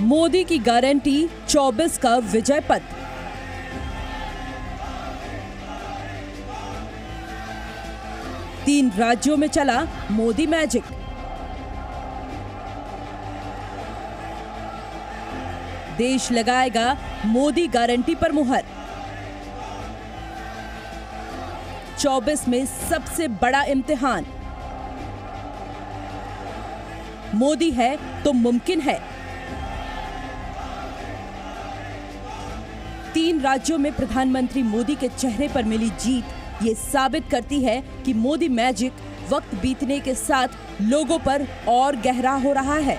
मोदी की गारंटी 24 का विजय पथ। तीन राज्यों में चला मोदी मैजिक। देश लगाएगा मोदी गारंटी पर मुहर। 24 में सबसे बड़ा इम्तिहान। मोदी है तो मुमकिन है। तीन राज्यों में प्रधानमंत्री मोदी के चेहरे पर मिली जीत ये साबित करती है कि मोदी मैजिक वक्त बीतने के साथ लोगों पर और गहरा हो रहा है।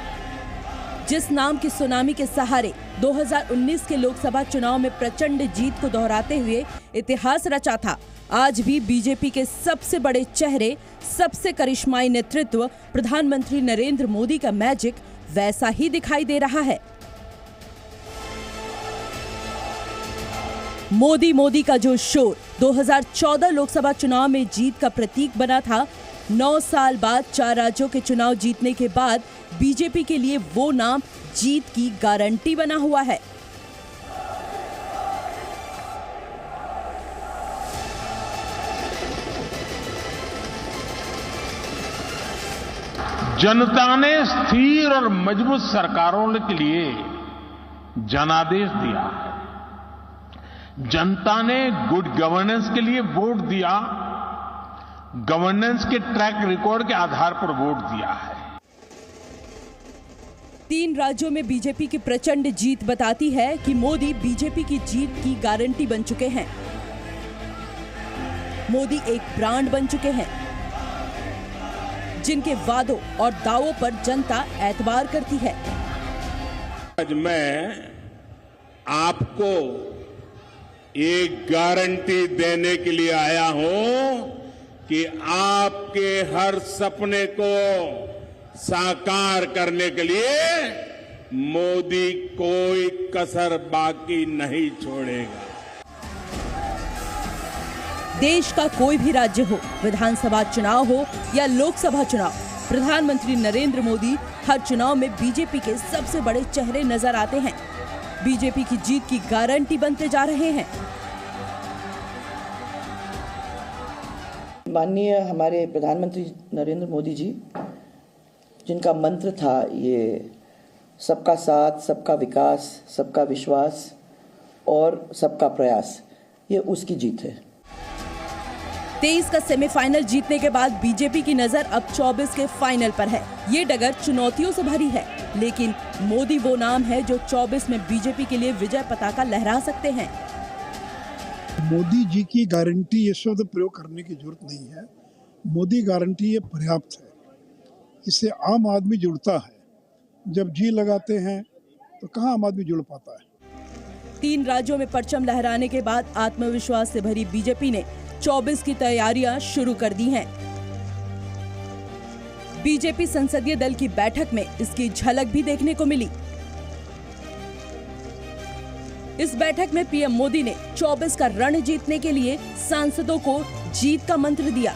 जिस नाम की सुनामी के सहारे 2019 के लोकसभा चुनाव में प्रचंड जीत को दोहराते हुए इतिहास रचा था, आज भी बीजेपी के सबसे बड़े चेहरे, सबसे करिश्माई नेतृत्व प्रधानमंत्री नरेंद्र मोदी का मैजिक वैसा ही दिखाई दे रहा है। मोदी मोदी का जो शोर 2014 लोकसभा चुनाव में जीत का प्रतीक बना था, 9 साल बाद 4 राज्यों के चुनाव जीतने के बाद बीजेपी के लिए वो नाम जीत की गारंटी बना हुआ है। जनता ने स्थिर और मजबूत सरकारों के लिए जनादेश दिया है। जनता ने गुड गवर्नेंस के लिए वोट दिया, गवर्नेंस के ट्रैक रिकॉर्ड के आधार पर वोट दिया है। तीन राज्यों में बीजेपी की प्रचंड जीत बताती है कि मोदी बीजेपी की जीत की गारंटी बन चुके हैं। मोदी एक ब्रांड बन चुके हैं जिनके वादों और दावों पर जनता एतबार करती है। आज मैं आपको एक गारंटी देने के लिए आया हूं कि आपके हर सपने को साकार करने के लिए मोदी कोई कसर बाकी नहीं छोड़ेगा। देश का कोई भी राज्य हो, विधानसभा चुनाव हो या लोकसभा चुनाव, प्रधानमंत्री नरेंद्र मोदी हर चुनाव में बीजेपी के सबसे बड़े चेहरे नजर आते हैं। बीजेपी की जीत की गारंटी बनते जा रहे हैं। माननीय हमारे प्रधानमंत्री नरेंद्र मोदी जी, जिनका मंत्र था ये सबका साथ, सबका विकास, सबका विश्वास और सबका प्रयास, ये उसकी जीत है। 23 का सेमीफाइनल जीतने के बाद बीजेपी की नजर अब 24 के फाइनल पर है। ये डगर चुनौतियों से भरी है, लेकिन मोदी वो नाम है जो 24 में बीजेपी के लिए विजय पताका लहरा सकते हैं। मोदी जी की गारंटी ये शब्द प्रयोग करने की जरूरत नहीं है। मोदी गारंटी ये पर्याप्त है। इससे आम आदमी जुड़ता है। जब जी लगाते हैं तो कहाँ आम आदमी जुड़ पाता है। तीन राज्यों में परचम लहराने के बाद आत्मविश्वास से भरी बीजेपी ने 24 की तैयारियां शुरू कर दी हैं। बीजेपी संसदीय दल की बैठक में इसकी झलक भी देखने को मिली। इस बैठक में पीएम मोदी ने 24 का रण जीतने के लिए सांसदों को जीत का मंत्र दिया।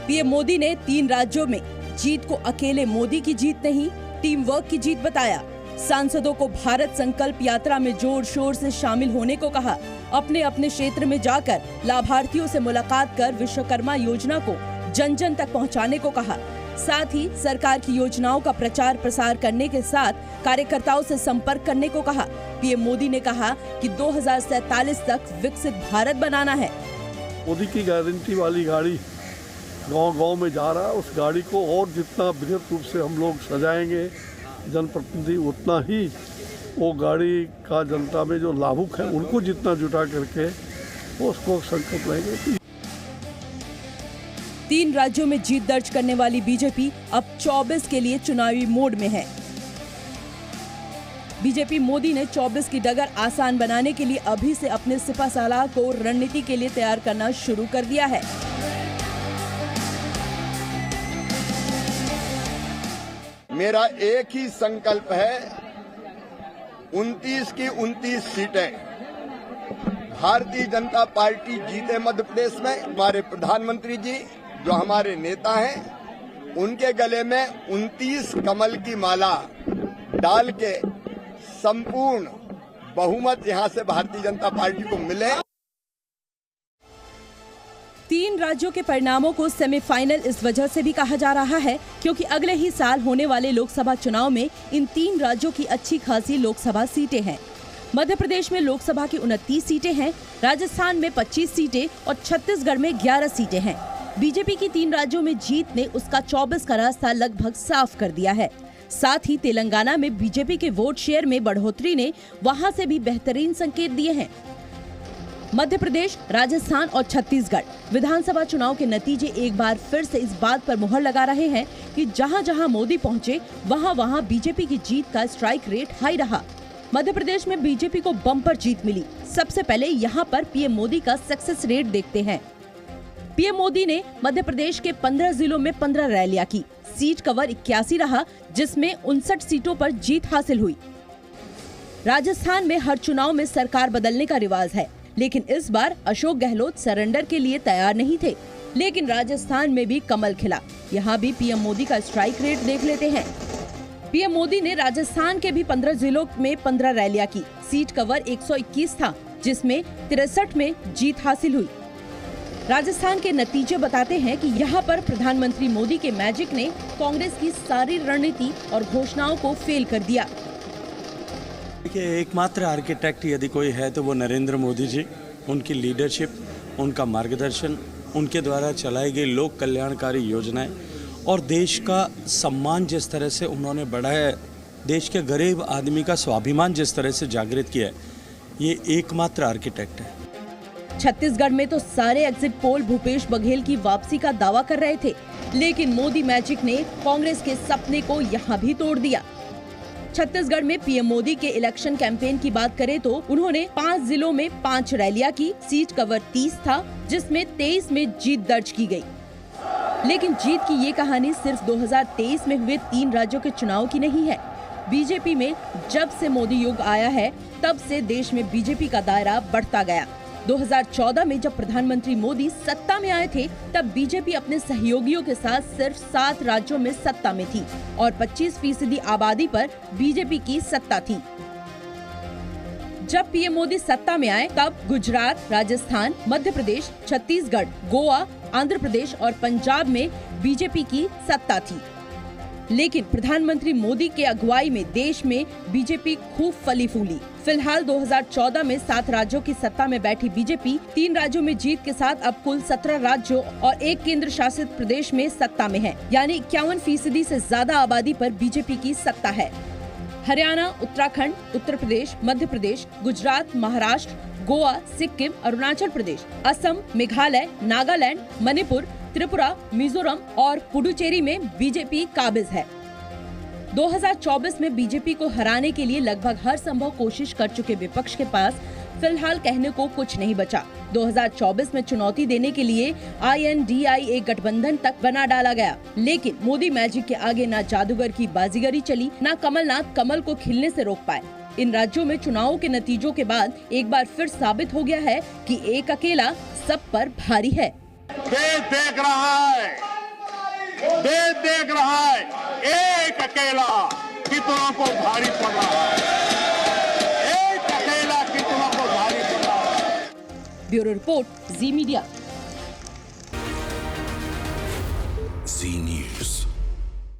पीएम मोदी ने तीन राज्यों में जीत को अकेले मोदी की जीत नहीं, टीम वर्क की जीत बताया। सांसदों को भारत संकल्प यात्रा में जोर शोर से शामिल होने को कहा। अपने अपने क्षेत्र में जाकर लाभार्थियों से मुलाकात कर विश्वकर्मा योजना को जन जन तक पहुंचाने को कहा। साथ ही सरकार की योजनाओं का प्रचार प्रसार करने के साथ कार्यकर्ताओं से संपर्क करने को कहा। पीएम मोदी ने कहा कि 2047 तक विकसित भारत बनाना है। मोदी की गारंटी वाली गाड़ी गांव-गांव में जा रहा है। उस गाड़ी को और जितना बृहद रूप से हम लोग सजाएंगे, जनप्रतिनिधि उतना ही वो गाड़ी का जनता में जो लाभुक है उनको जितना जुटा करके वो उसको संकल्प लेंगे। तीन राज्यों में जीत दर्ज करने वाली बीजेपी अब 24 के लिए चुनावी मोड में है। बीजेपी मोदी ने 24 की डगर आसान बनाने के लिए अभी से अपने सिपहसालार को रणनीति के लिए तैयार करना शुरू कर दिया है। मेरा एक ही संकल्प है, 29 की 29 सीटें भारतीय जनता पार्टी जीते मध्य प्रदेश में। हमारे प्रधानमंत्री जी जो हमारे नेता हैं उनके गले में 29 कमल की माला डाल के संपूर्ण बहुमत यहां से भारतीय जनता पार्टी को मिले। 3 राज्यों के परिणामों को सेमीफाइनल इस वजह से भी कहा जा रहा है क्योंकि अगले ही साल होने वाले लोकसभा चुनाव में इन 3 राज्यों की अच्छी खासी लोकसभा सीटें हैं। मध्य प्रदेश में लोकसभा की 29 सीटें हैं, राजस्थान में 25 सीटें और छत्तीसगढ़ में 11 सीटें हैं। बीजेपी की 3 राज्यों में जीत ने उसका 24 का रास्ता लगभग साफ कर दिया है। साथ ही तेलंगाना में बीजेपी के वोट शेयर में बढ़ोतरी ने वहां से भी बेहतरीन संकेत दिए हैं। मध्य प्रदेश, राजस्थान और छत्तीसगढ़ विधानसभा चुनाव के नतीजे एक बार फिर से इस बात पर मुहर लगा रहे हैं कि जहां जहां मोदी पहुंचे वहां बीजेपी की जीत का स्ट्राइक रेट हाई रहा। मध्य प्रदेश में बीजेपी को बम्पर जीत मिली। सबसे पहले यहां पर पीएम मोदी का सक्सेस रेट देखते हैं। पीएम मोदी ने मध्य प्रदेश के 15 जिलों में 15 रैलियां की। सीट कवर 81 रहा, जिसमें 59 सीटों पर जीत हासिल हुई। राजस्थान में हर चुनाव में सरकार बदलने का रिवाज है, लेकिन इस बार अशोक गहलोत सरेंडर के लिए तैयार नहीं थे। लेकिन राजस्थान में भी कमल खिला। यहाँ भी पीएम मोदी का स्ट्राइक रेट देख लेते हैं। पीएम मोदी ने राजस्थान के भी 15 जिलों में 15 रैलियां की। सीट कवर 121 था, जिसमें 63 में जीत हासिल हुई। राजस्थान के नतीजे बताते हैं कि यहाँ पर प्रधानमंत्री मोदी के मैजिक ने कांग्रेस की सारी रणनीति और घोषणाओं को फेल कर दिया। देखिए, एकमात्र आर्किटेक्ट यदि कोई है तो वो नरेंद्र मोदी जी। उनकी लीडरशिप, उनका मार्गदर्शन, उनके द्वारा चलाई गई लोक कल्याणकारी योजनाएं और देश का सम्मान जिस तरह से उन्होंने बढ़ाया है, देश के गरीब आदमी का स्वाभिमान जिस तरह से जागृत किया है, ये एकमात्र आर्किटेक्ट है। छत्तीसगढ़ में तो सारे एग्जिट पोल भूपेश बघेल की वापसी का दावा कर रहे थे, लेकिन मोदी मैजिक ने कांग्रेस के सपने को यहाँ भी तोड़ दिया। छत्तीसगढ़ में पीएम मोदी के इलेक्शन कैंपेन की बात करें तो उन्होंने 5 जिलों में 5 रैलियां की। सीट कवर 30 था, जिसमें 23 में जीत दर्ज की गई। लेकिन जीत की ये कहानी सिर्फ 2023 में हुए 3 राज्यों के चुनाव की नहीं है। बीजेपी में जब से मोदी युग आया है, तब से देश में बीजेपी का दायरा बढ़ता गया। 2014 में जब प्रधानमंत्री मोदी सत्ता में आए थे, तब बीजेपी अपने सहयोगियों के साथ सिर्फ 7 राज्यों में सत्ता में थी और 25% आबादी पर बीजेपी की सत्ता थी। जब पीएम मोदी सत्ता में आए, तब गुजरात, राजस्थान, मध्य प्रदेश, छत्तीसगढ़, गोवा, आंध्र प्रदेश और पंजाब में बीजेपी की सत्ता थी। लेकिन प्रधानमंत्री मोदी के अगुवाई में देश में बीजेपी खूब फली फूली। फिलहाल 2014 में 7 राज्यों की सत्ता में बैठी बीजेपी 3 राज्यों में जीत के साथ अब कुल 17 राज्यों और 1 केंद्र शासित प्रदेश में सत्ता में है, यानी 51% से ज्यादा आबादी पर बीजेपी की सत्ता है। हरियाणा, उत्तराखंड, उत्तर प्रदेश, मध्य प्रदेश, गुजरात, महाराष्ट्र, गोवा, सिक्किम, अरुणाचल प्रदेश, असम, मेघालय, नागालैंड, मणिपुर, त्रिपुरा, मिजोरम और पुडुचेरी में बीजेपी काबिज है। 2024 में बीजेपी को हराने के लिए लगभग हर संभव कोशिश कर चुके विपक्ष के पास फिलहाल कहने को कुछ नहीं बचा। 2024 में चुनौती देने के लिए INDIA गठबंधन तक बना डाला गया, लेकिन मोदी मैजिक के आगे ना जादूगर की बाजीगरी चली, ना कमलनाथ कमल को खिलने से रोक पाए। इन राज्यों में चुनावों के नतीजों के बाद एक बार फिर साबित हो गया है कि एक अकेला सब पर भारी है। देश देख रहा है, देश देख रहा है, एक अकेला कितनों को भारी पड़ रहा है, एक अकेला कितनों को भारी पड़ रहा है। ब्यूरो रिपोर्ट, जी मीडिया। जी न्यूज़।